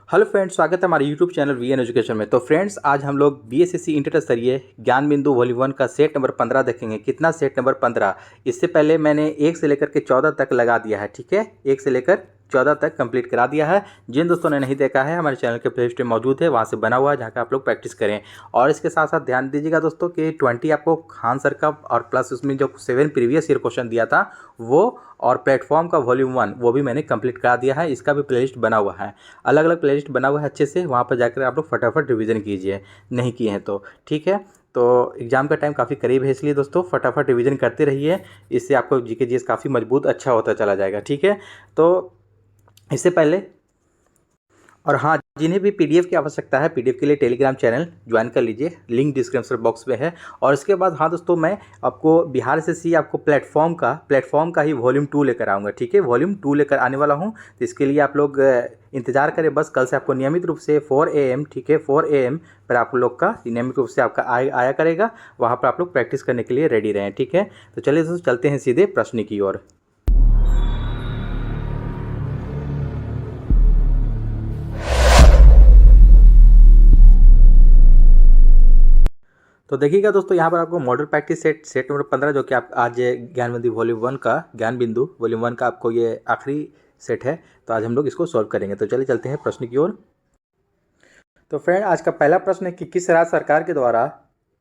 Hello friends, स्वागत है हमारे यूट्यूब चैनल वीएन एजुकेशन में। तो फ्रेंड्स, आज हम लोग बीएसएससी इंटर स्तरीय ज्ञान बिंदु वॉल्यूम 1 का सेट नंबर 15 देखेंगे। कितना? Set number 15। इससे पहले मैंने 1 से लेकर के 14 तक लगा दिया है, ठीक है। 1 से लेकर 14 तक कंप्लीट करा दिया है। जिन दोस्तों ने नहीं देखा है, हमारे चैनल के प्लेलिस्ट में मौजूद है, वहाँ से बना हुआ है, जहाँ का आप लोग प्रैक्टिस करें। और इसके साथ साथ ध्यान दीजिएगा दोस्तों कि 20 आपको खान सर का और प्लस उसमें जो 7 प्रीवियस ईयर क्वेश्चन दिया था वो, और प्लेटफॉर्म का वॉल्यूम 1 वो भी मैंने कंप्लीट करा दिया है। इसका भी प्लेलिस्ट बना हुआ है, अलग अलग प्लेलिस्ट बना हुआ है अच्छे से। वहाँ पर जाकर आप लोग फटाफट रिवीजन कीजिए, नहीं किए हैं तो, ठीक है। तो एग्ज़ाम का टाइम काफ़ी करीब है, इसलिए दोस्तों फटाफट रिवीजन करते रहिए। इससे आपको जीके जीएस काफ़ी मजबूत अच्छा होता चला जाएगा, ठीक है। तो इससे पहले, और हाँ, जिन्हें भी पीडीएफ की आवश्यकता है, पीडीएफ के लिए टेलीग्राम चैनल ज्वाइन कर लीजिए, लिंक डिस्क्रिप्शन बॉक्स में है। और इसके बाद हाँ दोस्तों, मैं आपको बिहार एसएससी आपको प्लेटफॉर्म का ही वॉल्यूम 2 लेकर आऊँगा, ठीक है। वॉल्यूम 2 लेकर आने वाला हूँ, तो इसके लिए आप लोग इंतजार करें बस। कल से आपको नियमित रूप से 4 AM, ठीक है, 4 AM पर आप लोग का नियमित रूप से आपका आया करेगा। वहाँ पर आप लोग प्रैक्टिस करने के लिए रेडी रहें, ठीक है। तो चलिए दोस्तों, चलते हैं सीधे प्रश्न की ओर। तो देखिएगा दोस्तों, यहाँ पर आपको मॉडल प्रैक्टिस सेट नंबर 15, जो कि आप आज ज्ञान बिंदु वॉल्यूम 1 का, ज्ञान बिंदु वॉल्यूम 1 का आपको ये आखिरी सेट है। तो आज हम लोग इसको सॉल्व करेंगे। तो चलिए चलते हैं प्रश्न की ओर। तो फ्रेंड, आज का पहला प्रश्न है कि किस राज्य सरकार के द्वारा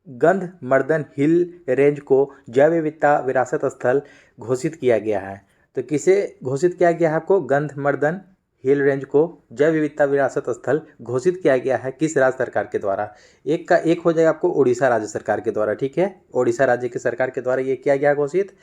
गंधमर्दन हिल रेंज को जैव विविधता विरासत स्थल घोषित किया गया है? तो किसे घोषित किया गया है? आपको गंधमर्दन हिल रेंज को जैव विविधता विरासत स्थल घोषित किया गया है किस राज्य सरकार के द्वारा? एक का एक हो जाएगा आपको उड़ीसा राज्य सरकार के द्वारा, ठीक है। उड़ीसा राज्य की सरकार के द्वारा ये किया गया घोषित।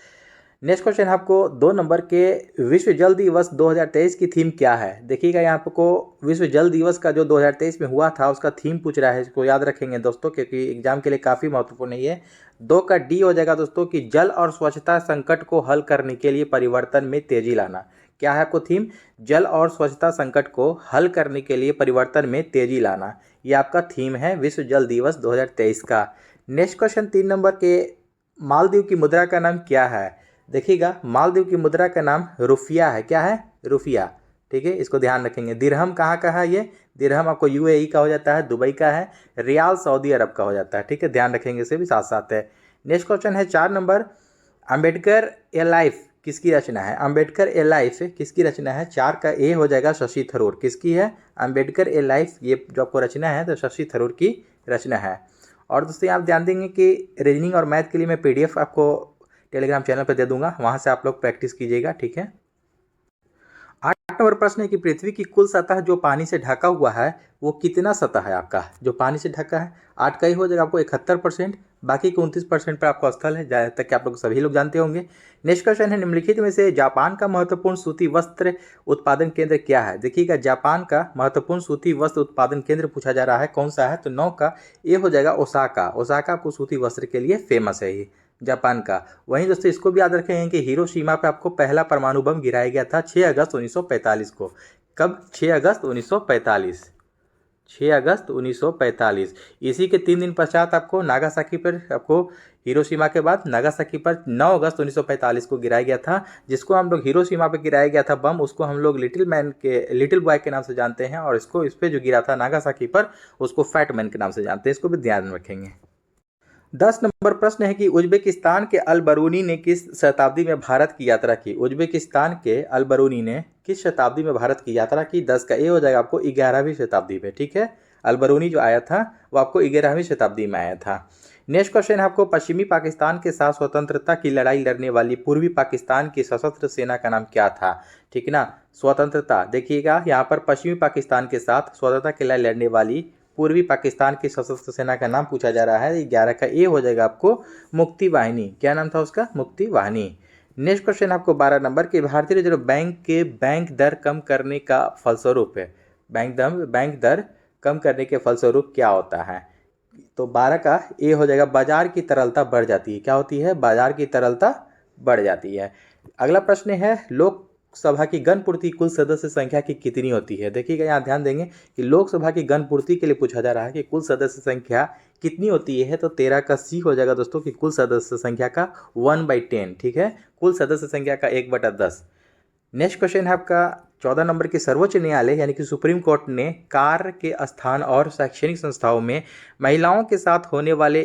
नेक्स्ट क्वेश्चन आपको 2 नंबर के विश्व जल दिवस 2023 की थीम क्या है? देखिएगा, यहाँ आपको विश्व जल दिवस का जो 2023 में हुआ था उसका थीम पूछ रहा है। इसको याद रखेंगे दोस्तों, क्योंकि एग्जाम के लिए काफ़ी महत्वपूर्ण है ये। 2 का डी हो जाएगा दोस्तों कि जल और स्वच्छता संकट को हल करने के लिए परिवर्तन में तेजी लाना। क्या है आपको थीम? जल और स्वच्छता संकट को हल करने के लिए परिवर्तन में तेजी लाना, ये आपका थीम है विश्व जल दिवस 2023 का। नेक्स्ट क्वेश्चन 3 नंबर के मालदीव की मुद्रा का नाम क्या है? देखिएगा, मालदीव की मुद्रा का नाम रुफिया है। क्या है? रुफिया, ठीक है। इसको ध्यान रखेंगे। दिरहम कहाँ का है? ये दिरहम आपको यूएई का हो जाता है, दुबई का है। रियाल सऊदी अरब का हो जाता है, ठीक है। ध्यान रखेंगे, इसे भी साथ साथ है। नेक्स्ट क्वेश्चन है 4 नंबर, अम्बेडकर ए लाइफ किसकी रचना है? अम्बेडकर ए लाइफ किसकी रचना है? 4 का ए हो जाएगा शशि थरूर। किसकी है? अम्बेडकर ए लाइफ, ये जो आपको रचना है तो शशि थरूर की रचना है। और दोस्तों आप ध्यान देंगे कि रीजनिंग और मैथ के लिए मैं पीडीएफ आपको टेलीग्राम चैनल पर दे दूंगा, वहाँ से आप लोग प्रैक्टिस कीजिएगा, ठीक है। 8 नंबर प्रश्न है कि पृथ्वी की कुल सतह जो पानी से ढका हुआ है वो कितना सतह है आपका जो पानी से ढका है? 8 का ही हो जाएगा आपको 71%, बाकी के 29% पर आपका स्थल है, जहाँ तक कि आप लोग सभी लोग जानते होंगे। नेक्स्ट क्वेश्चन है, निम्नलिखित में से जापान का महत्वपूर्ण सूती वस्त्र उत्पादन केंद्र क्या है? देखिएगा, जापान का महत्वपूर्ण सूती वस्त्र उत्पादन केंद्र पूछा जा रहा है, कौन सा है? तो 9 का ये हो जाएगा ओसाका। ओसाका आपको सूती वस्त्र के लिए फेमस है ये जापान का। वहीं दोस्तों इसको भी याद रखेंगे कि हिरोशिमा पे आपको पहला परमाणु बम गिराया गया था 6 अगस्त 1945 को। कब? 6 अगस्त 1945। 6 अगस्त 1945। इसी के 3 दिन पश्चात आपको नागासाकी पर, आपको हिरोशिमा के बाद नागासाकी पर 9 अगस्त 1945 को गिराया गया था। जिसको हम लोग हिरोशिमा पे गिराया गया था बम, उसको हम लोग लिटिल बॉय के नाम से जानते हैं, और इसको इस पे जो गिरा था नागासाकी पर, उसको फैट मैन के नाम से जानते हैं। इसको भी ध्यान रखेंगे। 10 नंबर प्रश्न है कि उज्बेकिस्तान के अल बरूनी ने किस शताब्दी में भारत की यात्रा की? उज्बेकिस्तान के अल बरूनी ने किस शताब्दी में भारत की यात्रा की? 10 का ए हो जाएगा आपको 11वीं शताब्दी में, ठीक है। अल बरूनी जो आया था वो आपको 11वीं शताब्दी में आया था। नेक्स्ट क्वेश्चन है आपको, पश्चिमी पाकिस्तान के साथ स्वतंत्रता की लड़ाई लड़ने वाली पूर्वी पाकिस्तान की सशस्त्र सेना का नाम क्या था? ठीक है ना, स्वतंत्रता। देखिएगा, यहाँ पर पश्चिमी पाकिस्तान के साथ स्वतंत्रता की लड़ाई लड़ने वाली पूर्वी पाकिस्तान की सशस्त्र सेना का नाम पूछा जा रहा है। 11 का ए हो जाएगा आपको मुक्ति वाहिनी। क्या नाम था उसका? मुक्ति वाहिनी। नेक्स्ट क्वेश्चन आपको 12 नंबर के भारतीय रिजर्व बैंक के बैंक दर कम करने का फलस्वरूप है, बैंक दर कम करने के फलस्वरूप क्या होता है? तो 12 का ए हो जाएगा बाजार की तरलता बढ़ जाती है। क्या होती है? बाजार की तरलता बढ़ जाती है। अगला प्रश्न है, लोकसभा की गणपूर्ति कुल सदस्य संख्या की कितनी होती है? देखिएगा, यहाँ ध्यान देंगे कि लोकसभा की गणपूर्ति के लिए पूछा जा रहा है कि कुल सदस्य संख्या कितनी होती है। तो 13 का सी हो जाएगा दोस्तों कि कुल सदस्य संख्या का 1/10, ठीक है। कुल सदस्य संख्या का 1/10। नेक्स्ट क्वेश्चन है आपका 14 नंबर के सर्वोच्च न्यायालय यानी कि सुप्रीम कोर्ट ने कार्य के स्थान और शैक्षणिक संस्थाओं में महिलाओं के साथ होने वाले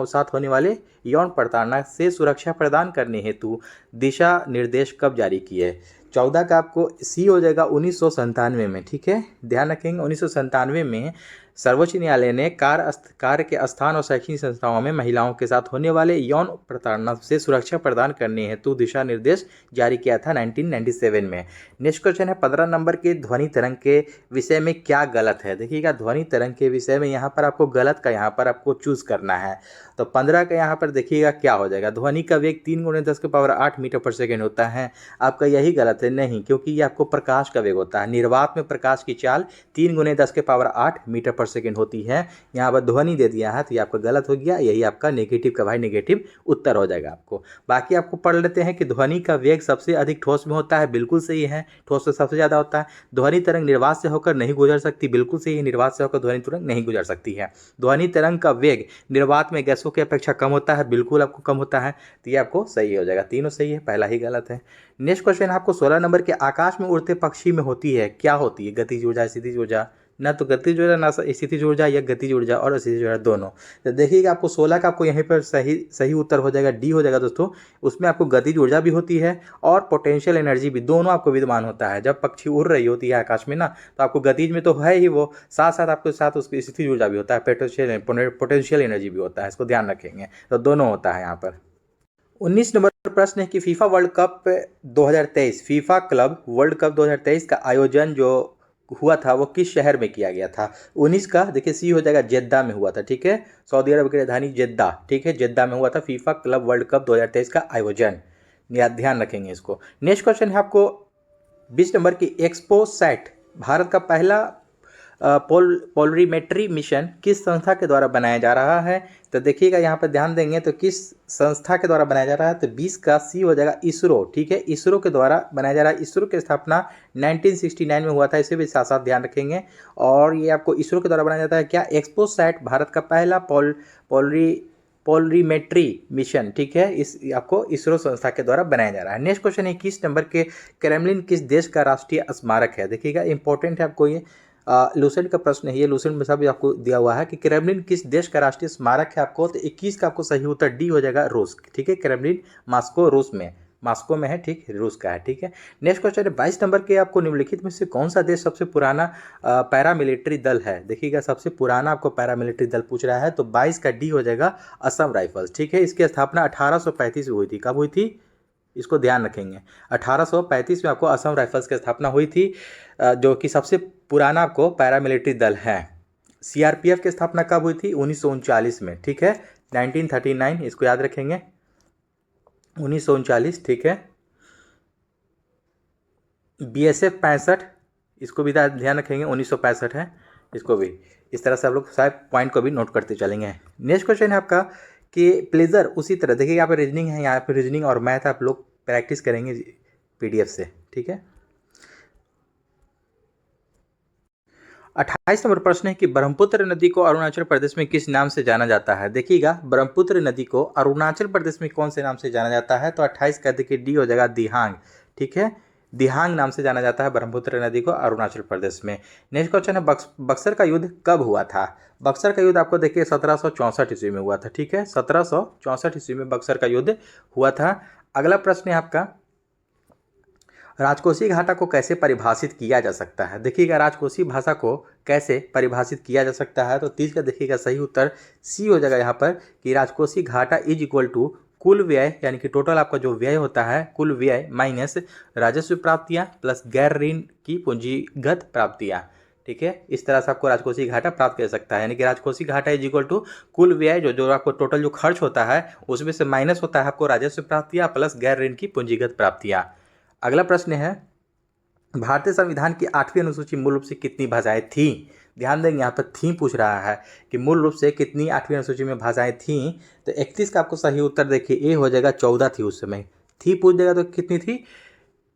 साथ होने वाले यौन प्रताड़ना से सुरक्षा प्रदान करने हेतु दिशा निर्देश कब जारी किए। 14 का आपको सी हो जाएगा 1997 में, ठीक है, ध्यान रखेंगे। 1997 में सर्वोच्च न्यायालय ने कार्य के स्थान और शैक्षणिक संस्थाओं में महिलाओं के साथ होने वाले यौन प्रताड़ना से सुरक्षा प्रदान करने हेतु दिशा निर्देश जारी किया था 1997 में। नेक्स्ट क्वेश्चन है 15 नंबर के ध्वनि तरंग के विषय में क्या गलत है। देखिएगा ध्वनि तरंग के विषय में यहाँ पर आपको गलत का यहाँ पर आपको चूज करना है। तो 15 का यहाँ पर देखिएगा क्या हो जाएगा। ध्वनि का वेग 3 × 10⁸ मीटर पर सेकेंड होता है। आपका यही गलत है, नहीं, क्योंकि ये आपको प्रकाश का वेग होता है। निर्वात में प्रकाश की चाल 3 × 10⁸ मीटर पर सेकेंड होती है। यहाँ पर ध्वनि दे दिया है तो ये आपका गलत हो गया। यही आपका नेगेटिव का भाई नेगेटिव उत्तर हो जाएगा आपको। बाकी आपको पढ़ लेते हैं कि ध्वनि का वेग सबसे अधिक ठोस में होता है, बिल्कुल सही है, ठोस से सबसे ज़्यादा होता है। ध्वनि तरंग निर्वात से होकर नहीं गुजर सकती, बिल्कुल सही है, निर्वात से होकर ध्वनि तरंग नहीं गुजर सकती है। ध्वनि तरंग का वेग निर्वात में गैसों की अपेक्षा कम होता है, बिल्कुल आपको कम होता है। तो ये आपको सही हो जाएगा, तीनों सही है, पहला ही गलत है। नेक्स्ट क्वेश्चन आपको 16 नंबर के आकाश में उड़ते पक्षी में होती है, क्या होती है? गतिज ऊर्जा, स्थितिज ऊर्जा, ना तो गतिज ऊर्जा ना स्थितिज ऊर्जा, या गतिज ऊर्जा और स्थितिज ऊर्जा दोनों। तो देखिएगा आपको 16 का आपको यहीं पर सही उत्तर हो जाएगा, डी हो जाएगा दोस्तों। उसमें आपको गतिज ऊर्जा भी होती है और पोटेंशियल एनर्जी भी, दोनों आपको विद्यमान होता है। जब पक्षी उड़ रही होती है आकाश में ना, तो आपको गतिज में तो है ही वो, साथ साथ आपके साथ उसकी स्थितिज ऊर्जा भी होता है, पोटेंशियल एनर्जी भी होता है, इसको ध्यान रखेंगे। तो दोनों होता है यहाँ पर। 19 नंबर प्रश्न है कि FIFA world cup 2023 FIFA club world cup 2023 का आयोजन जो हुआ था वो किस शहर में किया गया था। 19 का देखिए सी हो जाएगा, जेद्दा में हुआ था, ठीक है, सऊदी अरब की राजधानी जेद्दा, ठीक है, जेद्दा में हुआ था फीफा क्लब वर्ल्ड कप 2023 का आयोजन, ध्यान रखेंगे इसको। नेक्स्ट क्वेश्चन है आपको 20 नंबर की एक्सपोसैट भारत का पहला पोलरीमेट्री मिशन किस संस्था के द्वारा बनाया जा रहा है। तो देखिएगा यहाँ पर ध्यान देंगे तो किस संस्था के द्वारा बनाया जा रहा है। तो 20 का सी हो जाएगा इसरो, ठीक है, इसरो के द्वारा बनाया जा रहा है। इसरो की स्थापना 1969 में हुआ था, इसे भी साथ साथ ध्यान रखेंगे। और ये आपको इसरो के द्वारा बनाया जाता है क्या, एक्सपोसैट भारत का पहला पोलरीमेट्री मिशन, ठीक है, इस आपको इसरो संस्था के द्वारा बनाया जा रहा है। नेक्स्ट क्वेश्चन है 21 नंबर के क्रेमलिन किस देश का राष्ट्रीय स्मारक है। देखिएगा इंपॉर्टेंट है आपको ये, लूसेंट का प्रश्न है ये, लूसेंट में सब आपको दिया हुआ है कि क्रेमलिन किस देश का राष्ट्रीय स्मारक है आपको। तो 21 का आपको सही उत्तर डी हो जाएगा, रूस, ठीक है, क्रेमलिन मॉस्को में है, ठीक, रूस का है, ठीक है। नेक्स्ट क्वेश्चन है 22 नंबर के आपको निम्नलिखित में से कौन सा देश सबसे पुराना पैरामिलिट्री दल है। देखिएगा सबसे पुराना आपको पैरामिलिट्री दल पूछ रहा है, तो 22 का डी हो जाएगा, असम राइफल्स, ठीक है। इसकी स्थापना 1835 में हुई थी। कब हुई थी, इसको ध्यान रखेंगे, 1835 में आपको असम राइफल्स की स्थापना हुई थी, जो कि सबसे पुराना आपको पैरामिलिट्री दल है। सीआरपीएफ की स्थापना कब हुई थी, 1939 में, ठीक है, 1939, इसको याद रखेंगे, 1939, ठीक है। बीएसएफ 65, इसको भी ध्यान रखेंगे, 1965 है, इसको भी इस तरह से आप लोग शायद पॉइंट को भी नोट करते चलेंगे। नेक्स्ट क्वेश्चन है आपका कि प्लेजर, उसी तरह देखिए यहाँ पे रीजनिंग है, यहाँ पे रीजनिंग और मैथ आप लोग प्रैक्टिस करेंगे पीडीएफ से, ठीक है। 28 नंबर प्रश्न है कि ब्रह्मपुत्र नदी को अरुणाचल प्रदेश में किस नाम से जाना जाता है। देखिएगा ब्रह्मपुत्र नदी को अरुणाचल प्रदेश में कौन से नाम से जाना जाता है। तो 28 का देखिए डी हो जाएगा, दिहांग, ठीक है, दिहांग नाम से जाना जाता है ब्रह्मपुत्र नदी को अरुणाचल प्रदेश में। नेक्स्ट क्वेश्चन है बक्सर का युद्ध कब हुआ था। बक्सर का युद्ध आपको देखिए 1764 ईस्वी में हुआ था, ठीक है, 1764 ईस्वी में बक्सर का युद्ध हुआ था। अगला प्रश्न है आपका, राजकोषीय घाटा को कैसे परिभाषित किया जा सकता है। देखिएगा राजकोषीय भाषा को कैसे परिभाषित किया जा सकता है। तो 30 का देखिएगा सही उत्तर सी हो जाएगा यहाँ पर कि राजकोषीय घाटा इज इक्वल टू कुल व्यय, यानी कि टोटल आपका जो व्यय होता है, कुल व्यय माइनस राजस्व प्राप्तियाँ प्लस गैर ऋण की पूंजीगत प्राप्तियाँ, ठीक है, इस तरह से आपको राजकोषीय घाटा प्राप्त कर सकता है। यानी कि राजकोषीय घाटा इज इक्वल टू कुल व्यय, जो आपको टोटल जो खर्च होता है उसमें से माइनस होता है आपको राजस्व प्राप्तियाँ प्लस गैर ऋण की पूंजीगत प्राप्तियाँ। अगला प्रश्न है, भारतीय संविधान की 8वीं अनुसूची मूल रूप से कितनी भाषाएं थीं। ध्यान देंगे यहाँ पर थी पूछ रहा है कि मूल रूप से कितनी 8वीं अनुसूची में भाषाएं थीं। तो 31 का आपको सही उत्तर देखिए ए हो जाएगा, 14 थी। उस समय थी पूछ देगा तो कितनी थी,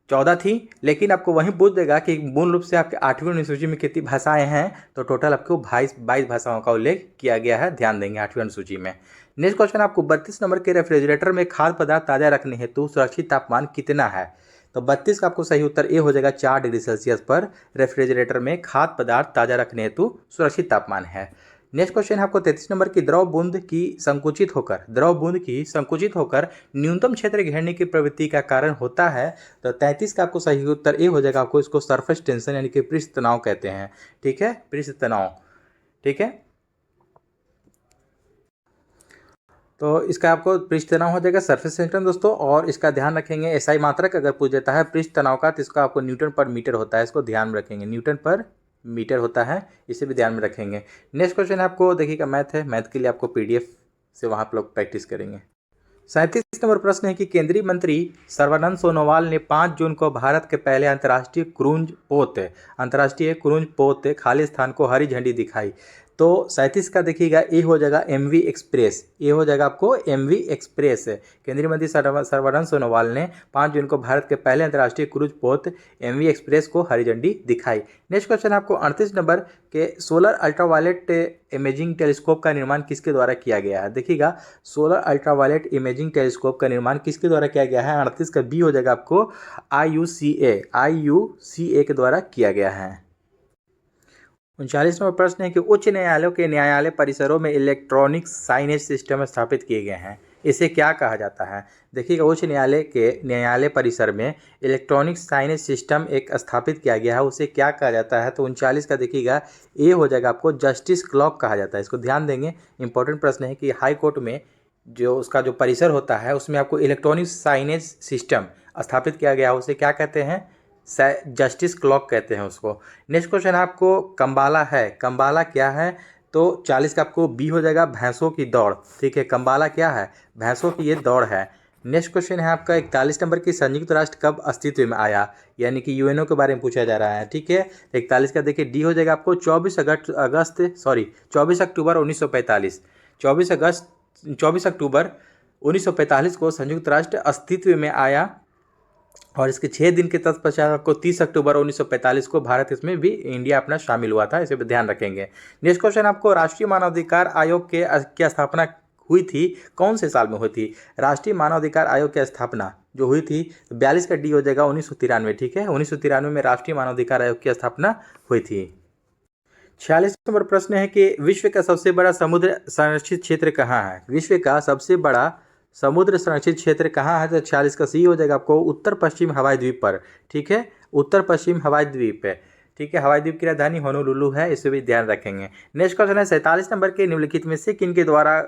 14 थी। लेकिन आपको वहीं पूछ देगा कि मूल रूप से आपके 8वीं अनुसूची में कितनी भाषाएं हैं, तो टोटल आपको 22 भाषाओं का उल्लेख किया गया है, ध्यान देंगे 8वीं अनुसूची में। नेक्स्ट क्वेश्चन आपको 32 नंबर के रेफ्रिजरेटर में खाद्य पदार्थ ताज़ा रखने हेतु सुरक्षित तापमान कितना है। तो 32 का आपको सही उत्तर ए हो जाएगा। 4 डिग्री सेल्सियस पर रेफ्रिजरेटर में खाद्य पदार्थ ताज़ा रखने हेतु सुरक्षित तापमान है। नेक्स्ट क्वेश्चन है आपको 33 नंबर की द्रव बूंद की संकुचित होकर न्यूनतम क्षेत्र घेरने की प्रवृत्ति का कारण होता है। तो 33 का आपको सही उत्तर ए हो जाएगा। आपको इसको सरफेस टेंशन यानी कि पृष्ठ तनाव कहते हैं। ठीक है, पृष्ठ तनाव। ठीक है, तो इसका आपको पृष्ठ तनाव हो जाएगा सरफेस टेंशन दोस्तों। और इसका ध्यान रखेंगे, एसआई मात्रक अगर पूछ देता है पृष्ठ तनाव का तो इसका आपको न्यूटन पर मीटर होता है, इसको ध्यान में रखेंगे, न्यूटन पर मीटर होता है, इसे भी ध्यान में रखेंगे। नेक्स्ट क्वेश्चन आपको देखिएगा मैथ है, मैथ के लिए आपको पीडीएफ से वहाँ आप लोग प्रैक्टिस करेंगे। 37 नंबर प्रश्न है कि केंद्रीय मंत्री सर्बानंद सोनोवाल ने 5 जून को भारत के पहले अंतर्राष्ट्रीय क्रूज पोत खालिस्तान को हरी झंडी दिखाई। तो 37 का देखिएगा ए हो जाएगा एमवी एक्सप्रेस, ए हो जाएगा आपको एमवी एक्सप्रेस। केंद्रीय मंत्री सर्बानंद सोनोवाल ने 5 जून को भारत के पहले अंतर्राष्ट्रीय क्रूज पोत एमवी एक्सप्रेस को हरी झंडी दिखाई। नेक्स्ट क्वेश्चन आपको 38 नंबर के सोलर अल्ट्रावायलेट इमेजिंग टेलीस्कोप का निर्माण किसके द्वारा किया गया है। देखिएगा सोलर अल्ट्रावायलेट इमेजिंग टेलीस्कोप का निर्माण किसके द्वारा किया गया है। 38 का बी हो जाएगा आपको IUCA के द्वारा किया गया है। 39 नंबर प्रश्न है कि उच्च न्यायालयों के न्यायालय परिसरों में इलेक्ट्रॉनिक साइनेज सिस्टम स्थापित किए गए हैं, इसे क्या कहा जाता है। देखिएगा उच्च न्यायालय के न्यायालय परिसर में इलेक्ट्रॉनिक साइनेज सिस्टम एक स्थापित किया गया है, उसे क्या कहा जाता है। तो 39 का देखिएगा ए हो जाएगा आपको जस्टिस क्लॉक कहा जाता है, इसको ध्यान देंगे। इंपॉर्टेंट प्रश्न है कि हाई कोर्ट में जो उसका जो परिसर होता है उसमें आपको इलेक्ट्रॉनिक साइनेज सिस्टम स्थापित किया गया है, उसे क्या कहते हैं, जस्टिस क्लॉक कहते हैं उसको। नेक्स्ट क्वेश्चन आपको कंबाला है, कंबाला क्या है। तो 40 का आपको बी हो जाएगा भैंसों की दौड़। ठीक है, कंबाला क्या है, भैंसों की ये दौड़ है। नेक्स्ट क्वेश्चन है आपका 41 नंबर की संयुक्त राष्ट्र कब अस्तित्व में आया, यानी कि यूएनओ के बारे में पूछा जा रहा है। ठीक है, 41 का देखिए डी हो जाएगा आपको 24 अक्टूबर 1945। 24 अक्टूबर 1945 को संयुक्त राष्ट्र अस्तित्व में आया और इसके 6 दिन के तत्पश्चात आपको 30 अक्टूबर 1945 को भारत इसमें भी इंडिया अपना शामिल हुआ था, इसे भी ध्यान रखेंगे। नेक्स्ट क्वेश्चन आपको राष्ट्रीय मानवाधिकार आयोग के की स्थापना हुई थी कौन से साल में हुई थी। राष्ट्रीय मानवाधिकार आयोग की स्थापना जो हुई थी 42 का डी हो जाएगा 1993। ठीक है, 1993 में राष्ट्रीय मानवाधिकार आयोग की स्थापना हुई थी। 46 नंबर प्रश्न है कि विश्व का सबसे बड़ा समुद्र संरक्षित क्षेत्र कहाँ है। विश्व का सबसे बड़ा समुद्र संरक्षित क्षेत्र कहाँ है। तो 46 का सी हो जाएगा आपको उत्तर पश्चिम हवाई द्वीप पर। ठीक है, उत्तर पश्चिम हवाई द्वीप है। ठीक है, हवाई द्वीप की राजधानी होनोलुलु है, इसे भी ध्यान रखेंगे। नेक्स्ट क्वेश्चन है 47 नंबर के निम्नलिखित में से किन के द्वारा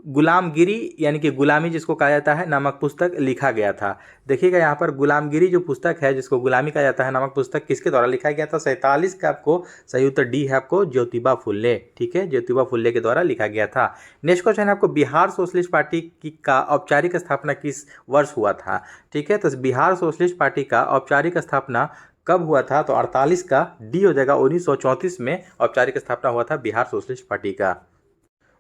गुलामगिरी यानी कि गुलामी जिसको कहा जाता है नामक पुस्तक लिखा गया था। देखिएगा यहाँ पर गुलामगिरी जो पुस्तक है जिसको गुलामी कहा जाता है नामक पुस्तक किसके द्वारा लिखा गया था। 47 का आपको सही उत्तर डी है आपको ज्योतिबा फुल्ले। ठीक है, ज्योतिबा फुल्ले के द्वारा लिखा गया था। नेक्स्ट क्वेश्चन है आपको बिहार सोशलिस्ट पार्टी का औपचारिक स्थापना किस वर्ष हुआ था। ठीक है, तो बिहार सोशलिस्ट पार्टी का औपचारिक स्थापना कब हुआ था। तो 48 का डी हो जाएगा 1934 में औपचारिक स्थापना हुआ था बिहार सोशलिस्ट पार्टी का।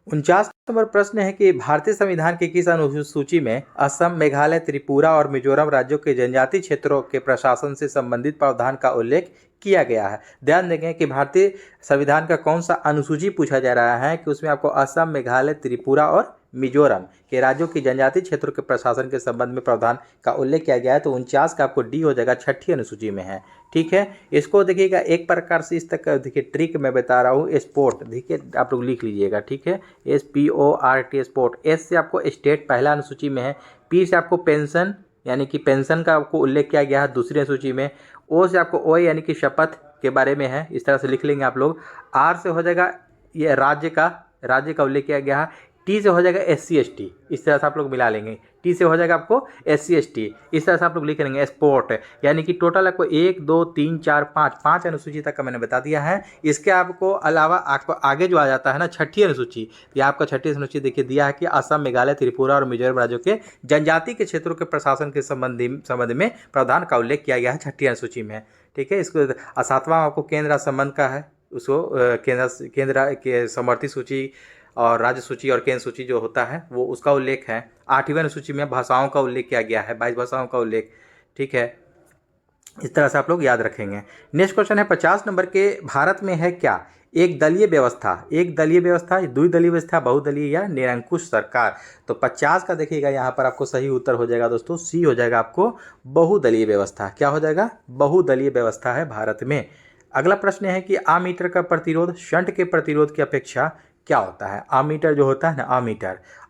49 नंबर प्रश्न है कि भारतीय संविधान की किस अनुसूची में असम, मेघालय, त्रिपुरा और मिजोरम राज्यों के जनजातीय क्षेत्रों के प्रशासन से संबंधित प्रावधान का उल्लेख किया गया है। ध्यान देंगे कि भारतीय संविधान का कौन सा अनुसूची पूछा जा रहा है कि उसमें आपको असम, मेघालय, त्रिपुरा और मिजोरम के राज्यों की जनजातीय क्षेत्रों के प्रशासन के संबंध में प्रावधान का उल्लेख किया गया है। तो 49 का आपको डी हो जाएगा, 6ठी अनुसूची में है। ठीक है, इसको देखिएगा एक प्रकार से इस तक देखिए ट्रिक मैं बता रहा हूँ। स्पोर्ट देखिए आप लोग लिख लीजिएगा। ठीक है, SPORT स्पोर्ट। एस से आपको स्टेट पहला अनुसूची में है। पी से आपको पेंशन यानी कि पेंशन का आपको उल्लेख किया गया है दूसरी अनुसूची में। ओ से आपको ओ यानी कि शपथ के बारे में है, इस तरह से लिख लेंगे आप लोग। आर से हो जाएगा ये राज्य का उल्लेख किया गया है। टी से हो जाएगा SC ST, इस तरह से आप लोग मिला लेंगे। टी से हो जाएगा आपको SC ST, इस तरह से आप लोग लिख लेंगे। स्पोर्ट यानी कि टोटल आपको 1 2 3 4 5 अनुसूची तक का मैंने बता दिया है। इसके आपको अलावा आपको आगे जो आ जाता है ना 6ठी अनुसूची, या आपका 6ठी अनुसूची देखिए दिया है कि असम, मेघालय, त्रिपुरा और मिजोरम राज्यों के जनजाति के क्षेत्रों के प्रशासन के संबंध में प्रावधान का उल्लेख किया गया है 6ठी अनुसूची में। ठीक है, इसको 7वां आपको केंद्र संबंध का है, उसको केंद्र के समर्थी सूची और राज्य सूची और केंद्र सूची जो होता है वो उसका उल्लेख है। 8वीं अनुसूची में भाषाओं का उल्लेख किया गया है, 22 भाषाओं का उल्लेख। ठीक है, इस तरह से आप लोग याद रखेंगे। नेक्स्ट क्वेश्चन है 50 नंबर के भारत में है क्या एक दलीय व्यवस्था, एक दलीय व्यवस्था, द्विदलीय व्यवस्था, बहुदलीय या निरंकुश सरकार। तो 50 का देखिएगा यहाँ पर आपको सही उत्तर हो जाएगा दोस्तों, सी हो जाएगा आपको बहुदलीय व्यवस्था। क्या हो जाएगा? बहुदलीय व्यवस्था है भारत में। अगला प्रश्न है कि आमीटर का प्रतिरोध शंट के प्रतिरोध की अपेक्षा क्या होता है? आमीटर जो होता है ना,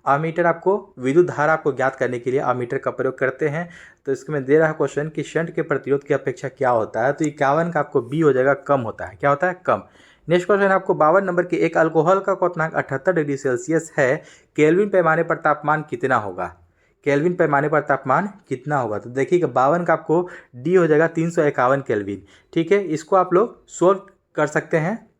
आमीटर आपको विद्युत धारा को ज्ञात करने के लिए आमीटर का प्रयोग करते हैं। तो इसमें दे रहा है क्वेश्चन कि शंट के प्रतिरोध की अपेक्षा क्या होता है, तो 51 का आपको बी हो जाएगा, कम होता है। क्या होता है? कम। नेक्स्ट क्वेश्चन आपको 52 नंबर की, एक अल्कोहल का क्वथनांक 78 डिग्री सेल्सियस है, केल्विन पैमाने पर तापमान कितना होगा? केल्विन पैमाने पर तापमान कितना होगा? तो देखिएगा 52 का आपको डी हो जाएगा 351 केल्विन। ठीक है, इसको आप लोग सोल्व कर सकते हैं।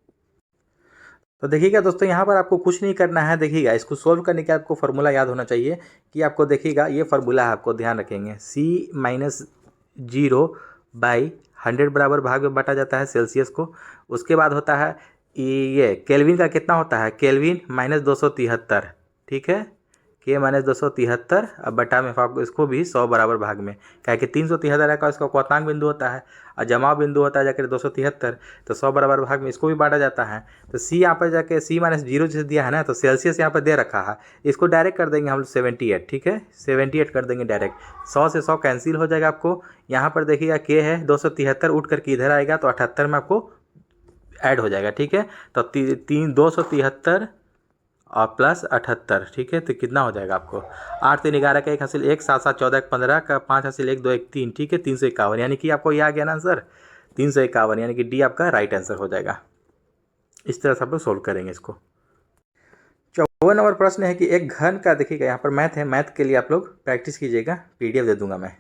तो देखिएगा दोस्तों, यहाँ पर आपको कुछ नहीं करना है। देखिएगा इसको सोल्व करने के आपको फार्मूला याद होना चाहिए कि आपको देखिएगा ये फार्मूला है, आपको ध्यान रखेंगे। C-0/100 बराबर भाग में बांटा जाता है सेल्सियस को। उसके बाद होता है ये केल्विन का कितना होता है? केल्विन -273। ठीक है, के -273 अब बटा में आपको इसको भी 100 बराबर भाग में, क्या कि 373 का इसका क्वथनांक बिंदु होता है और जमाव बिंदु होता है जाकर 273, तो 100 बराबर भाग में इसको भी बांटा जाता है। तो सी यहाँ पर जाके C-0 जैसे दिया है ना, तो सेल्सियस यहाँ पर दे रखा है, इसको डायरेक्ट कर देंगे हम 78। ठीक है, 78 कर देंगे डायरेक्ट। 100 से 100 कैंसिल हो जाएगा आपको। यहाँ पर देखिएगा के है 273 उठ करके इधर आएगा तो 78 में आपको ऐड हो जाएगा। ठीक है, तो 273 और प्लस 78। ठीक है, तो कितना हो जाएगा आपको? 8 3 11 का 1 हासिल 1, 7 7 14 15 का 5 हासिल 1 2 1 3। ठीक है, 351, यानी कि आपको ये आ गया ना आंसर 351, यानी कि डी आपका राइट आंसर हो जाएगा। इस तरह से आप लोग सोल्व करेंगे इसको। 54 नंबर प्रश्न है कि एक घन का, देखिएगा यहाँ पर मैथ है, मैथ के लिए आप लोग प्रैक्टिस कीजिएगा, पीडीएफ दे दूंगा मैं।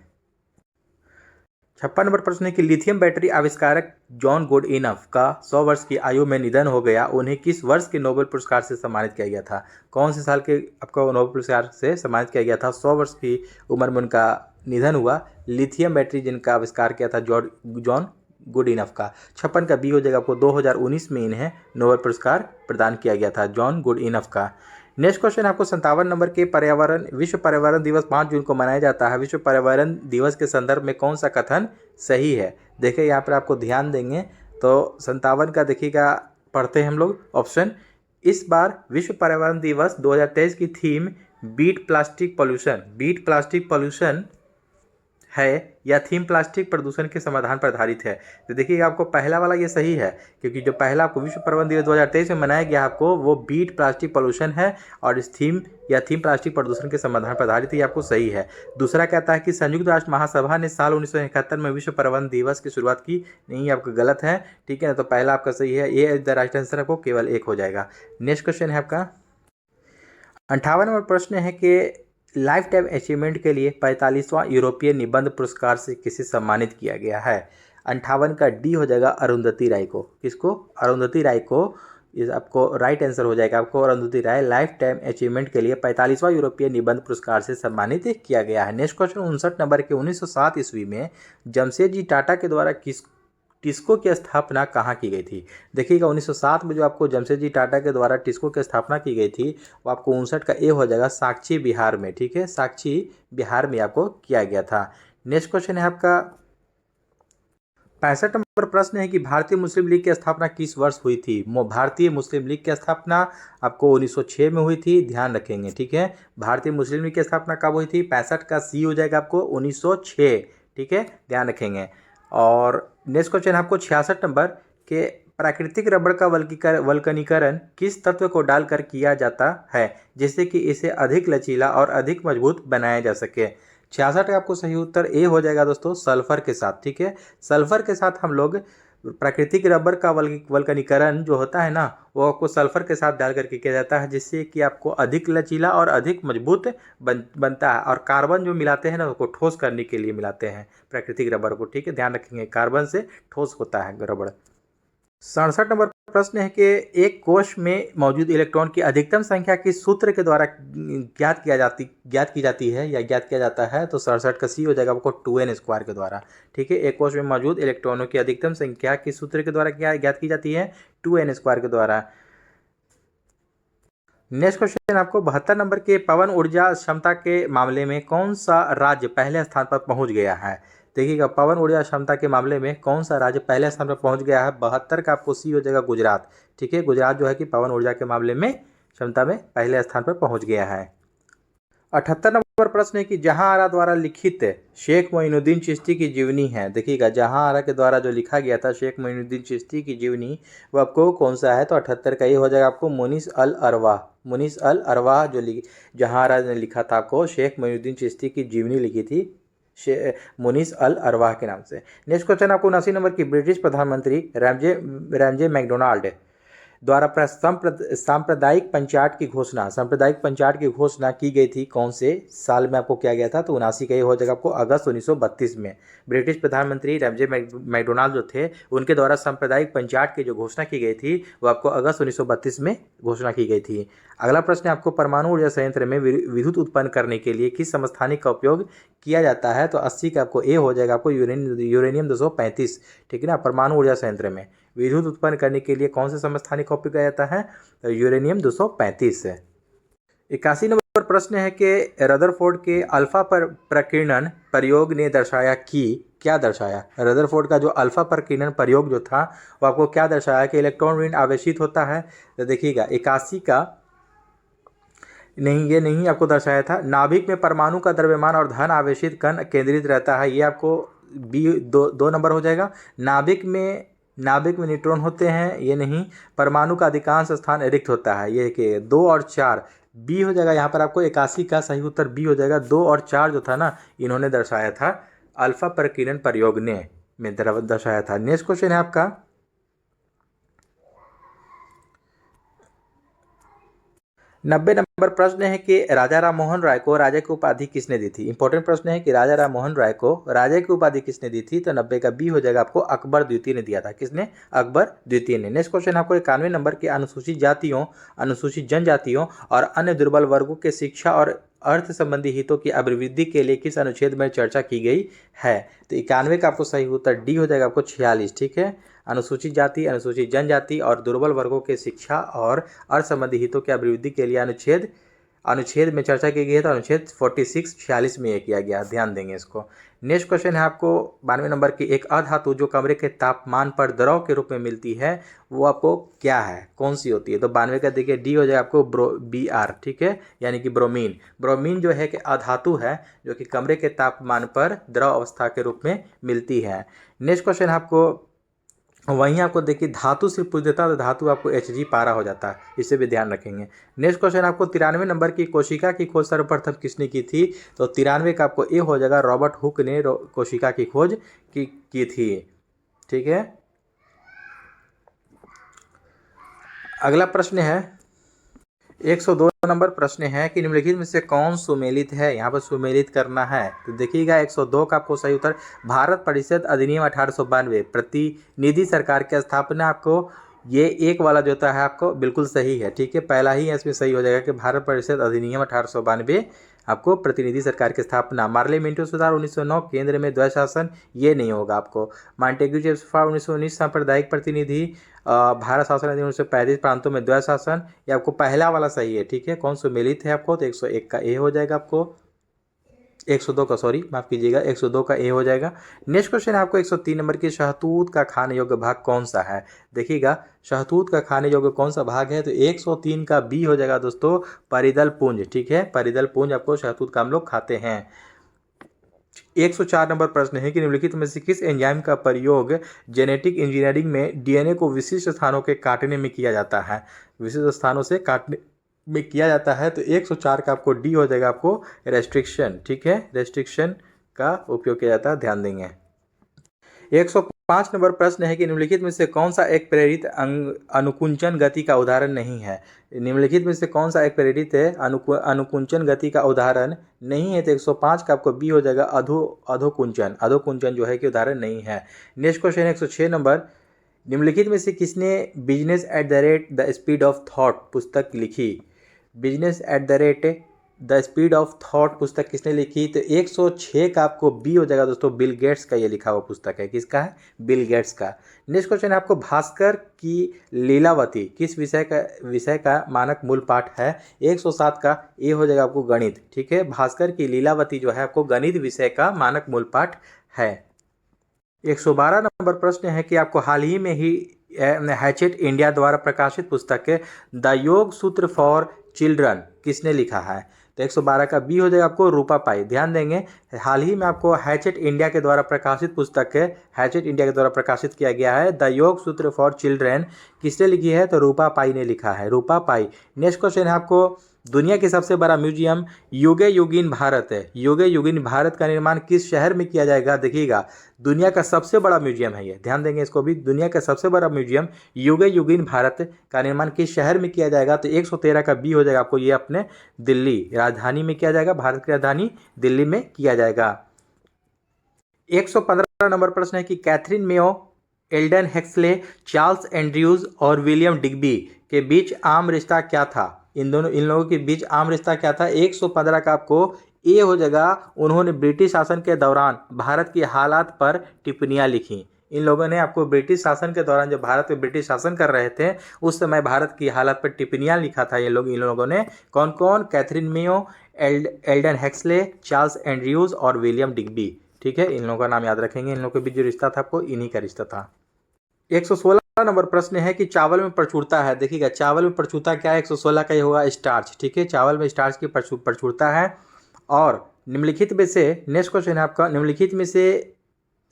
56 नंबर प्रश्न है कि लिथियम बैटरी आविष्कारक जॉन गुडइनफ का 100 वर्ष की आयु में निधन हो गया, उन्हें किस वर्ष के नोबेल पुरस्कार से सम्मानित किया गया था? कौन से साल के आपको नोबेल पुरस्कार से सम्मानित किया गया था? 100 वर्ष की उम्र में उनका निधन हुआ। लिथियम बैटरी जिनका आविष्कार किया था जॉन गुडइनफ का। 56 का बी हो जाएगा आपको, 2019 में इन्हें नोबेल पुरस्कार प्रदान किया गया था, जॉन गुडइनफ का। नेक्स्ट क्वेश्चन आपको 57 नंबर के, विश्व पर्यावरण दिवस 5 जून को मनाया जाता है, विश्व पर्यावरण दिवस के संदर्भ में कौन सा कथन सही है? देखिए यहाँ पर आपको ध्यान देंगे तो 57 का देखिएगा, पढ़ते हैं हम लोग ऑप्शन। इस बार विश्व पर्यावरण दिवस 2023 की थीम बीट प्लास्टिक पॉल्यूशन है या थीम प्लास्टिक प्रदूषण के समाधान पर आधारित है? तो देखिए आपको पहला वाला ये सही है, क्योंकि जो पहला आपको विश्व पर्यावरण दिवस 2023 में मनाया गया आपको, वो बीट प्लास्टिक पॉल्यूशन है और इस थीम प्लास्टिक प्रदूषण के समाधान पर आधारित, ये आपको सही है। दूसरा कहता है कि संयुक्त राष्ट्र महासभा ने साल 1971 में विश्व पर्यावरण दिवस की शुरुआत की, नहीं, आपका गलत है। ठीक है ना, तो पहला आपका सही है, ये द राइट आंसर आपको केवल 1 हो जाएगा। नेक्स्ट क्वेश्चन है आपका 58 नंबर प्रश्न है कि लाइफ टाइम अचीवमेंट के लिए 45वां यूरोपीय निबंध पुरस्कार से किसे सम्मानित किया गया है? 58 का डी हो जाएगा अरुंधति राय को। किसको? अरुंधति राय को। इस आपको राइट आंसर हो जाएगा, आपको अरुंधति राय लाइफ टाइम अचीवमेंट के लिए 45वां यूरोपीय निबंध पुरस्कार से सम्मानित किया गया है। नेक्स्ट क्वेश्चन 59 नंबर के, 1907 ईस्वी में जमशेदजी टाटा के द्वारा टिस्को की स्थापना कहाँ की गई थी? देखिएगा 1907 में जो आपको जमशेदजी टाटा के द्वारा टिस्को की स्थापना की गई थी, वो आपको 59 का ए हो जाएगा, साक्षी बिहार में। ठीक है, साक्षी बिहार में आपको किया गया था। नेक्स्ट क्वेश्चन है आपका 65 नंबर प्रश्न है कि भारतीय मुस्लिम लीग की स्थापना किस वर्ष हुई थी? भारतीय मुस्लिम लीग की स्थापना आपको 1906 में हुई थी, ध्यान रखेंगे। ठीक है, भारतीय मुस्लिम लीग की स्थापना कब हुई थी? 65 का सी हो जाएगा आपको, 1906। ठीक है, ध्यान रखेंगे। और नेक्स्ट क्वेश्चन आपको 66 नंबर के, प्राकृतिक रबड़ का वल्कनीकरण किस तत्व को डालकर किया जाता है जिससे कि इसे अधिक लचीला और अधिक मजबूत बनाया जा सके? 66 का आपको सही उत्तर ए हो जाएगा दोस्तों, सल्फर के साथ। ठीक है, सल्फर के साथ हम लोग प्राकृतिक रबर का वल्कनीकरण जो होता है ना, वो आपको सल्फर के साथ डाल करके किया जाता है, जिससे कि आपको अधिक लचीला और अधिक मजबूत बनता है। और कार्बन जो मिलाते हैं ना, उसको ठोस करने के लिए मिलाते हैं प्राकृतिक रबर को। ठीक है, ध्यान रखेंगे, कार्बन से ठोस होता है रबड़। 67 नंबर प्रश्न है कि एक कोश में मौजूद इलेक्ट्रॉन की अधिकतम संख्या किस सूत्र के द्वारा ज्ञात की जाती है या ज्ञात किया जाता है? तो 67 का सी हो जाएगा आपको, 2n² के द्वारा। ठीक है, एक कोश में मौजूद इलेक्ट्रॉनों की अधिकतम संख्या किस सूत्र के द्वारा ज्ञात की जाती है? 2n² के द्वारा। नेक्स्ट क्वेश्चन आपको 72 नंबर के, पवन ऊर्जा क्षमता के मामले में कौन सा राज्य पहले स्थान पर पहुंच गया है? देखिएगा पवन ऊर्जा क्षमता के मामले में कौन सा राज्य पहले स्थान पर पहुंच गया है? 72 का आपको सी हो जाएगा गुजरात। ठीक है, गुजरात जो है कि पवन ऊर्जा के मामले में क्षमता में पहले स्थान पर पहुंच गया है। 78 नंबर प्रश्न है कि जहांआरा द्वारा लिखित शेख मोइनुद्दीन चिश्ती की जीवनी है। देखिएगा जहांआरा के द्वारा जो लिखा गया था शेख मोइनुद्दीन चिश्ती की जीवनी, वो आपको कौन सा है? तो 78 का ये हो जाएगा आपको मुनीस अल अरवाह। मुनीस अल अरवाह जो जहांआरा ने लिखा था आपको, शेख मोइनुद्दीन चिश्ती की जीवनी लिखी थी मुनीस अल अरवाह के नाम से। नेक्स्ट क्वेश्चन आपको 79 नंबर की ब्रिटिश प्रधानमंत्री रैमजे मैकडोनाल्ड द्वारा सांप्रदायिक पंचायत की घोषणा की गई थी कौन से साल में आपको किया गया था? तो 79 का ये हो जाएगा आपको अगस्त 1932 में। ब्रिटिश प्रधानमंत्री रैमजे मैकडोनाल्ड जो थे, उनके द्वारा सांप्रदायिक पंचायत की जो घोषणा की गई थी वो आपको अगस्त 1932 में घोषणा की गई थी। अगला प्रश्न है आपको परमाणु ऊर्जा संयंत्र में विद्युत उत्पन्न करने के लिए किस समस्थानिक का उपयोग किया जाता है? तो 80 का आपको ए हो जाएगा आपको यूरेनियम 235। ठीक है ना, परमाणु ऊर्जा संयंत्र में विद्युत उत्पन्न करने के लिए कौन से समस्थानिक का उपयोग किया जाता है? तो यूरेनियम 235 है। 81 नंबर प्रश्न है कि रदरफोर्ड के अल्फा पर प्रकीर्णन प्रयोग ने दर्शाया कि क्या दर्शाया? रदरफोर्ड का जो अल्फा प्रकीर्णन प्रयोग जो था वो आपको क्या दर्शाया कि इलेक्ट्रॉन ऋण आवेशित होता है? तो देखिएगा 81 का नहीं, ये नहीं आपको दर्शाया था। नाभिक में परमाणु का द्रव्यमान और धन आवेशित कण केंद्रित रहता है, ये आपको बी दो नंबर हो जाएगा। नाभिक में न्यूट्रॉन होते हैं, ये नहीं। परमाणु का अधिकांश स्थान रिक्त होता है, ये कि 2 और 4 बी हो जाएगा। यहाँ पर आपको 81 का सही उत्तर बी हो जाएगा। 2 और 4 जो था ना, इन्होंने दर्शाया था अल्फा प्रकीर्णन प्रयोग ने में दर्शाया था। नेक्स्ट क्वेश्चन है आपका 90 नंबर प्रश्न है कि राजा राम मोहन राय को राजा की उपाधि किसने दी थी? इंपॉर्टेंट प्रश्न है कि राजा राम मोहन राय को राजा की उपाधि किसने दी थी? तो 90 का बी हो जाएगा आपको अकबर द्वितीय ने दिया था। किसने? अकबर द्वितीय ने। नेक्स्ट क्वेश्चन आपको 91 नंबर के अनुसूचित जातियों, अनुसूचित जनजातियों और अन्य दुर्बल वर्गों के शिक्षा और अर्थ संबंधी हितों की अभिवृद्धि के लिए किस अनुच्छेद में चर्चा की गई है? तो 91 का आपको सही उत्तर डी हो जाएगा आपको 46। ठीक है, अनुसूचित जाति, अनुसूचित जनजाति और दुर्बल वर्गों के शिक्षा और अर्थ संबंधी हितों की अभिवृद्धि के लिए अनुच्छेद में चर्चा की गई है। तो अनुच्छेद 46 में यह किया गया, ध्यान देंगे इसको। नेक्स्ट क्वेश्चन है आपको 92 नंबर की एक अधातु जो कमरे के तापमान पर द्रव के रूप में मिलती है, वो आपको क्या है, कौन सी होती है? तो 92 का देखिए डी हो जाएगा आपको BR। ठीक है, यानी कि ब्रोमीन। ब्रोमीन जो है कि अधातु है जो कि कमरे के तापमान पर द्रव अवस्था के रूप में मिलती है। नेक्स्ट क्वेश्चन आपको वहीं आपको देखिए धातु सिर्फ पूछ देता है तो धातु आपको Hg पारा हो जाता है, इसे भी ध्यान रखेंगे। नेक्स्ट क्वेश्चन आपको 93 नंबर की कोशिका की खोज सर्वप्रथम किसने की थी? तो 93 का आपको ए हो जाएगा रॉबर्ट हुक ने कोशिका की खोज की थी। ठीक है, अगला प्रश्न है 102 नंबर प्रश्न है कि निम्नलिखित में से कौन सुमेलित है? यहाँ पर सुमेलित करना है। तो देखिएगा 102 का आपको सही उत्तर भारत परिषद अधिनियम 1892 प्रतिनिधि सरकार की स्थापना, आपको ये एक वाला जो होता है आपको बिल्कुल सही है। ठीक है, पहला ही इसमें सही हो जाएगा कि भारत परिषद अधिनियम 1892 आपको प्रतिनिधि सरकार की स्थापना। मार्लियामेंटो सुधार 1909 केंद्र में द्वैध शासन, ये नहीं होगा आपको। मॉन्टेग्यू जेम्सफोर्ड 1919 सांप्रदायिक प्रतिनिधि, भारत शासन अधिनियम 1935 प्रांतों में द्वैध शासन, ये आपको पहला वाला सही है। ठीक है, कौन सुमेलित है आपको? तो 101 का ए हो जाएगा आपको, 102 का, सॉरी माफ कीजिएगा, 102 का ए हो जाएगा। नेक्स्ट क्वेश्चन है आपको 103 नंबर की शहतूत का खाने योग्य भाग कौन सा है? देखिएगा शहतूत का खाने योग्य कौन सा भाग है? तो 103 का बी हो जाएगा दोस्तों परिदल पुंज। ठीक है, परिदल पुंज आपको शहतूत का हम लोग खाते हैं। 104 नंबर प्रश्न है कि निम्नलिखित में से किस एंजाइम का प्रयोग जेनेटिक इंजीनियरिंग में डीएनए को विशिष्ट स्थानों के काटने में किया जाता है? विशिष्ट स्थानों से काटने में किया जाता है। तो 104 का आपको डी हो जाएगा आपको रेस्ट्रिक्शन। ठीक है, रेस्ट्रिक्शन का उपयोग किया जाता है, ध्यान देंगे। 105 नंबर प्रश्न है कि निम्नलिखित में से कौन सा एक प्रेरित अनुकुंचन गति का उदाहरण नहीं है? निम्नलिखित में से कौन सा एक प्रेरित अनुकुंचन गति का उदाहरण नहीं है? तो 105 का आपको बी हो जाएगा अधोकुंचन। अधोकुंचन जो है कि उदाहरण नहीं है। नेक्स्ट क्वेश्चन 106 नंबर, निम्नलिखित में से किसने business at the rate the speed of thought पुस्तक लिखी? Business at the rate the speed of thought पुस्तक किसने लिखी? तो 106 का आपको बी हो जाएगा दोस्तों, बिल गेट्स का ये लिखा हुआ पुस्तक है। किसका है? बिल गेट्स का। नेक्स्ट क्वेश्चन है आपको भास्कर की लीलावती किस विषय का मानक मूल पाठ है? 107 का ए हो जाएगा आपको गणित। ठीक है, भास्कर की लीलावती जो है आपको गणित विषय का मानक मूल पाठ है। 112 नंबर प्रश्न है कि आपको हाल ही में ही हैचेट इंडिया द्वारा प्रकाशित पुस्तक है द योग सूत्र फॉर चिल्ड्रन किसने लिखा है? तो 112 का बी हो जाएगा आपको रूपा पाई। ध्यान देंगे, हाल ही में आपको हैचेट इंडिया के द्वारा प्रकाशित पुस्तक है, हैचेट इंडिया के द्वारा प्रकाशित किया गया है द योग सूत्र फॉर चिल्ड्रन, किसने लिखी है? तो रूपा पाई ने लिखा है, रूपा पाई। नेक्स्ट क्वेश्चन है आपको, दुनिया की सबसे बड़ा म्यूजियम युगे युगीन भारत है, युगे युगीन भारत का निर्माण किस शहर में किया जाएगा? देखिएगा, दुनिया का सबसे बड़ा म्यूजियम है ये, ध्यान देंगे इसको भी, दुनिया का सबसे बड़ा म्यूजियम युगे युगीन भारत का निर्माण किस शहर में किया जाएगा? तो 113 का बी हो जाएगा आपको, ये अपने दिल्ली राजधानी में किया जाएगा, भारत की राजधानी दिल्ली में किया जाएगा। 115 नंबर प्रश्न है कि Catherine Mayo, Aldous Huxley, Charles Andrews और विलियम डिग्बी के बीच आम रिश्ता क्या था? इन लोगों के बीच आम रिश्ता क्या था? 115 का आपको ए हो जाएगा, उन्होंने ब्रिटिश शासन के दौरान भारत की हालात पर टिप्पणियां लिखी। इन लोगों ने आपको ब्रिटिश शासन के दौरान, जब भारत में ब्रिटिश शासन कर रहे थे उस समय भारत की हालत पर टिप्पणियां लिखा था इन लोगों ने। कौन कौन? Catherine Mayo, Aldous Huxley, Charles Andrews और विलियम डिग्बी। ठीक है, इन लोगों का नाम याद रखेंगे, इन लोगों के बीच जो रिश्ता था आपको इन्हीं का रिश्ता था। 116 नंबर प्रश्न है कि चावल में प्रचुरता है, देखिएगा चावल में प्रचुरता क्या है? 116 का ये होगा स्टार्च। ठीक है, चावल में स्टार्च की प्रचुरता है। और निम्नलिखित में से, नेक्स्ट क्वेश्चन है आपका, निम्नलिखित में से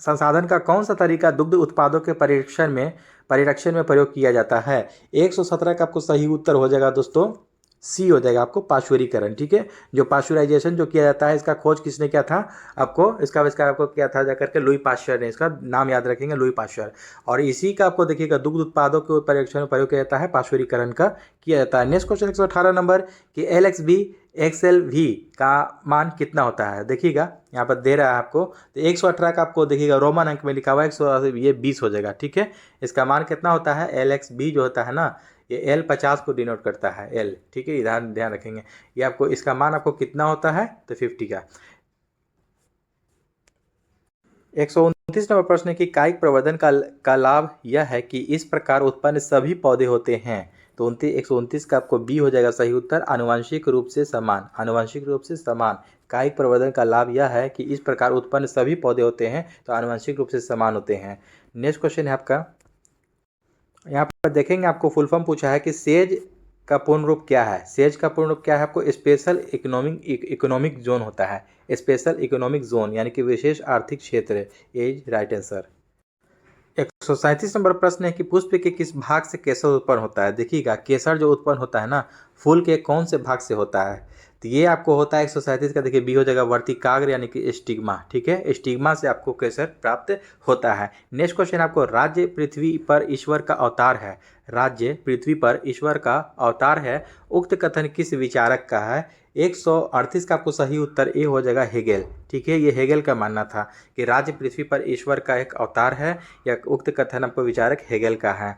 संसाधन का कौन सा तरीका दुग्ध उत्पादों के परिरक्षण में प्रयोग किया जाता है? 117 का आपको सही उत्तर हो जाएगा दोस्तों, सी हो जाएगा आपको, पाश्चुरीकरण। ठीक है, जो पाश्चुराइजेशन जो किया जाता है, इसका खोज किसने किया था? आपको इसका आविष्कार आपको किया था जाकर के लुई पाश्चर ने, इसका नाम याद रखेंगे, लुई पाश्चर। और इसी का आपको देखिएगा दुग्ध उत्पादों के परिरक्षण में प्रयोग किया जाता है, पाश्चुरीकरण का किया जाता है। नेक्स्ट क्वेश्चन 118 नंबर कि LXV XLV का मान कितना होता है? देखिएगा यहाँ पर दे रहा है आपको, तो 118 का आपको देखिएगा रोमन अंक में लिखा हुआ है, 100 ये 20 हो जाएगा। ठीक है, इसका मान कितना होता है? LXB जो होता है ना, ये L 50 को डिनोट करता है, L। ठीक है, ध्यान रखेंगे, ये आपको इसका मान आपको कितना होता है? तो 50 का। 129 नंबर प्रश्न है कि कायिक प्रवर्धन का लाभ यह है कि इस प्रकार उत्पन्न सभी पौधे होते हैं। तो 129 का आपको बी हो जाएगा सही उत्तर, आनुवंशिक रूप से समान, आनुवंशिक रूप से समान। कायिक प्रवर्धन का लाभ यह है कि इस प्रकार उत्पन्न सभी पौधे होते हैं, तो आनुवंशिक रूप से समान होते हैं। नेक्स्ट क्वेश्चन है आपका, यहाँ पर देखेंगे आपको फुल फॉर्म पूछा है कि सेज का पूर्ण रूप क्या है? सेज का पूर्ण रूप क्या है? आपको स्पेशल इकोनॉमिक जोन होता है, स्पेशल इकोनॉमिक जोन यानी कि विशेष आर्थिक क्षेत्र। As right answer. 137 नंबर प्रश्न है कि पुष्प के किस भाग से केसर उत्पन्न होता है? देखिएगा, केसर जो उत्पन्न होता है ना, फूल के कौन से भाग से होता है? तो ये आपको होता है 137 का, देखिए बी हो जाएगा वर्तिकाग्र यानी कि स्टिग्मा। ठीक है, स्टिग्मा से आपको केसर प्राप्त होता है। नेक्स्ट क्वेश्चन आपको, राज्य पृथ्वी पर ईश्वर का अवतार है, राज्य पृथ्वी पर ईश्वर का अवतार है, उक्त कथन किस विचारक का है? 138 का आपको सही उत्तर ए हो जाएगा, हेगेल। ठीक है, ये हेगेल का मानना था कि राज्य पृथ्वी पर ईश्वर का एक अवतार है, या उक्त कथन आपको विचारक हेगेल का है।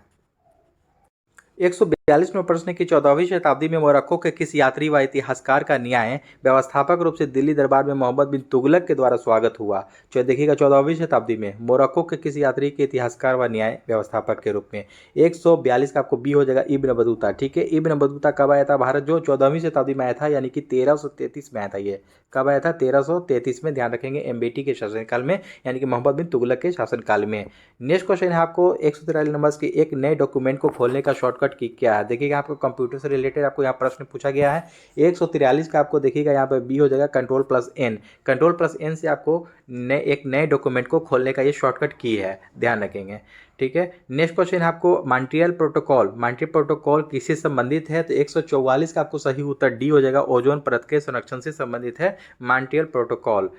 142 में प्रश्न की 14वीं शताब्दी में मोरक्को के किस यात्री व इतिहासकार का न्याय व्यवस्थापक रूप से दिल्ली दरबार में मोहम्मद बिन तुगलक के द्वारा स्वागत हुआ? देखिएगा 14वीं शताब्दी में मोरक्को के किस यात्री के इतिहासकार व न्याय व्यवस्थापक के रूप में? 142 का आपको बी हो जाएगा, इब्न बतूता। ठीक है, इब्न बतूता कब आया था भारत? जो 14वीं शताब्दी में आया था, यानी कि 1333 में आया था। ये कब आया था? 1333 में, ध्यान रखेंगे, एमबेटी के शासनकाल में, यानी कि मोहम्मद बिन तुगलक के शासनकाल में। नेक्स्ट क्वेश्चन है आपको 143 नंबर के, एक नए डॉक्यूमेंट को खोलने का शॉर्टकट की क्या है? देखिएगा आपको कंप्यूटर से रिलेटेड आपको यहाँ प्रश्न पूछा गया है। 143 का आपको देखिएगा यहाँ पर बी हो जाएगा, कंट्रोल+N। कंट्रोल+N से आपको एक नए डॉक्यूमेंट को खोलने का ये शॉर्टकट की है, ध्यान रखेंगे। ठीक है, नेक्स्ट क्वेश्चन है आपको, मॉन्ट्रियल प्रोटोकॉल किससे संबंधित है? तो 144 का आपको सही उत्तर डी हो जाएगा, ओजोन परत के संरक्षण से संबंधित है मॉन्ट्रियल प्रोटोकॉल।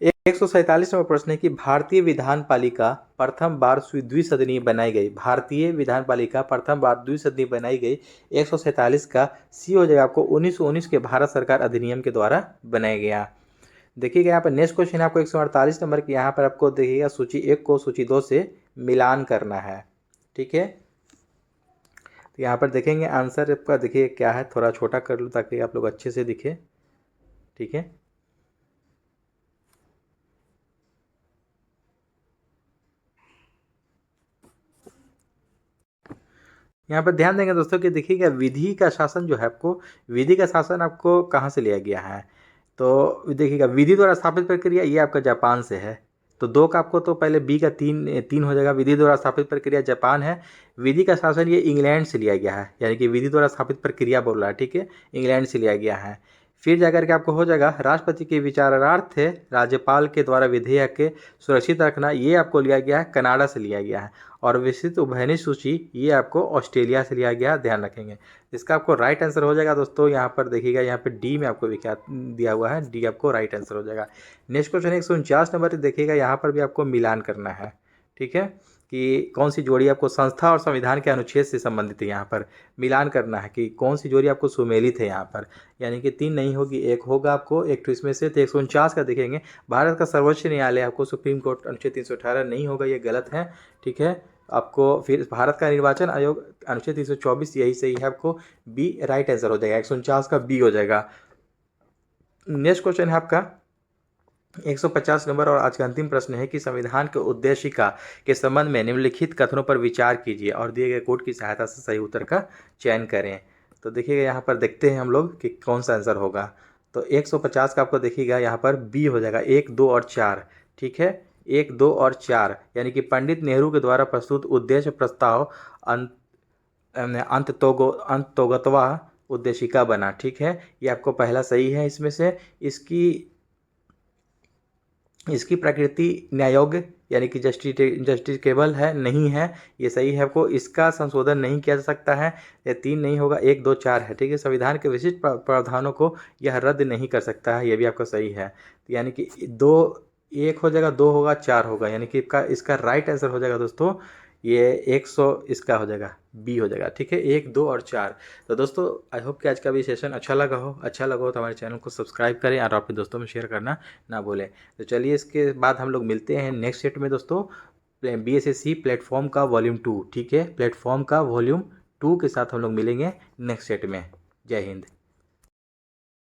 147 नंबर प्रश्न है कि भारतीय विधानपालिका प्रथम बार द्विसदनीय बनाई गई, भारतीय विधानपालिका प्रथम बार द्विसदनीय बनाई गई। 147 का सी हो जाएगा आपको, 1919 के भारत सरकार अधिनियम के द्वारा बनाया गया। देखिएगा यहाँ पर नेक्स्ट क्वेश्चन आपको 148 नंबर की, यहाँ पर आपको देखिएगा सूची 1 को सूची 2 से मिलान करना है। ठीक है, तो यहाँ पर देखेंगे आंसर आपका, देखिए क्या है, थोड़ा छोटा कर लूँ ताकि आप लोग अच्छे से दिखे। ठीक है, यहाँ पर ध्यान देंगे दोस्तों कि देखिएगा विधि का शासन जो है आपको, विधि का शासन आपको कहाँ से लिया गया है? तो देखिएगा विधि द्वारा स्थापित प्रक्रिया ये आपका जापान से है, तो 2 का आपको तो पहले बी का 3 हो जाएगा। विधि द्वारा स्थापित प्रक्रिया जापान है। विधि का शासन ये इंग्लैंड से लिया गया है, यानी कि विधि द्वारा स्थापित प्रक्रिया बोल रहा है, ठीक है, इंग्लैंड से लिया गया है। फिर जाकर के आपको हो जाएगा राष्ट्रपति के विचारार्थ थे राज्यपाल के द्वारा विधेयक के सुरक्षित रखना, ये आपको लिया गया है, कनाडा से लिया गया है। और विस्तृत उभयनिष्ठ सूची ये आपको ऑस्ट्रेलिया से लिया गया, ध्यान रखेंगे। इसका आपको राइट आंसर हो जाएगा दोस्तों, यहाँ पर देखिएगा, यहाँ पे डी में आपको विख्यात दिया हुआ है, डी आपको राइट आंसर हो जाएगा। नेक्स्ट क्वेश्चन 149 नंबर देखिएगा, यहाँ पर भी आपको मिलान करना है, ठीक है, कि कौन सी जोड़ी आपको संस्था और संविधान के अनुच्छेद से संबंधित है। यहाँ पर मिलान करना है कि कौन सी जोड़ी आपको सुमेलित है यहाँ पर, यानी कि 3 नहीं होगी, एक होगा आपको, एक तो इसमें से। तो 149 का देखेंगे, भारत का सर्वोच्च न्यायालय आपको सुप्रीम कोर्ट अनुच्छेद 318 नहीं होगा, ये गलत है, ठीक है। आपको फिर भारत का निर्वाचन आयोग अनुच्छेद 324 यही सही है, आपको बी राइट आंसर हो जाएगा, 149 का बी हो जाएगा। नेक्स्ट क्वेश्चन है आपका 150 नंबर और आज का अंतिम प्रश्न है कि संविधान के उद्देशिका के संबंध में निम्नलिखित कथनों पर विचार कीजिए और दिए गए कोड की सहायता से सही उत्तर का चयन करें। तो देखिएगा यहाँ पर देखते हैं हम लोग कि कौन सा आंसर होगा। तो 150 का आपको देखिएगा यहाँ पर बी हो जाएगा, 1, 2 और 4, ठीक है, 1, 2 और 4, यानी कि पंडित नेहरू के द्वारा प्रस्तुत उद्देश्य प्रस्ताव अंततोगत्वा उद्देशिका बना, ठीक है, ये आपको पहला सही है। इसमें से इसकी प्रकृति न्यायोग्य यानी कि जस्टिकेबल है, नहीं है, ये सही है आपको। इसका संशोधन नहीं किया जा सकता है, ये 3 नहीं होगा, 1, 2, 4 है, ठीक है। संविधान के विशिष्ट प्रावधानों को यह रद्द नहीं कर सकता है, ये भी आपका सही है। तो यानी कि 1 हो जाएगा, 2 होगा, 4 होगा, यानी कि इसका राइट आंसर हो जाएगा दोस्तों ये 100, इसका हो जाएगा बी हो जाएगा, ठीक है, 1, 2 और 4। तो दोस्तों आई होप कि आज का भी सेशन अच्छा लगा हो तो हमारे चैनल को सब्सक्राइब करें और अपने दोस्तों में शेयर करना ना भूलें। तो चलिए इसके बाद हम लोग मिलते हैं नेक्स्ट सेट में दोस्तों, BSSC प्लेटफॉर्म का वॉल्यूम 2, ठीक है, प्लेटफॉर्म का वॉल्यूम 2 के साथ हम लोग मिलेंगे नेक्स्ट सेट में। जय हिंद।